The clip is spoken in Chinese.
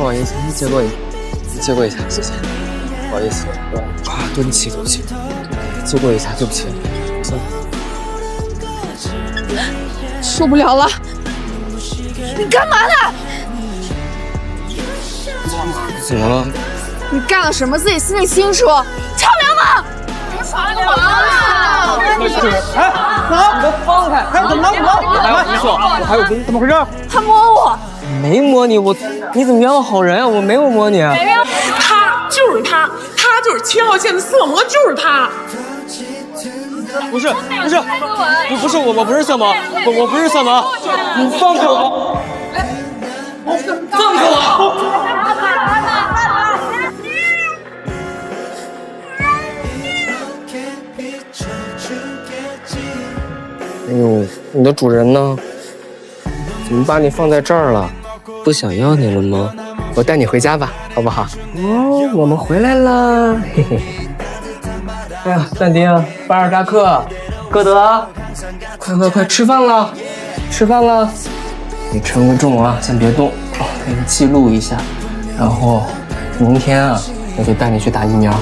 不好意思，你借过一下，谢谢。不好意思，对不起，借过一下，对不起。受不了了！你干嘛呢？怎么了？你干了什么？自己心里清楚。臭流氓！耍流氓！你都放开！怎么了？我还有工作，我还有工作，怎么回事？他摸我，没摸你，你怎么冤枉好人啊？我没有摸你。他就是他，他就是7号线的色魔，就是他。不是，我不是色魔，我不是色魔，你放开我！放开我！哎呦，你的主人呢？怎么把你放在这儿了？不想要你了吗？我带你回家吧，好不好？哦，我们回来了，嘿嘿。哎呀，但丁、巴尔扎克、歌德，快吃饭了，吃饭了！你称个重啊，先别动，给你记录一下。然后明天啊，我就带你去打疫苗。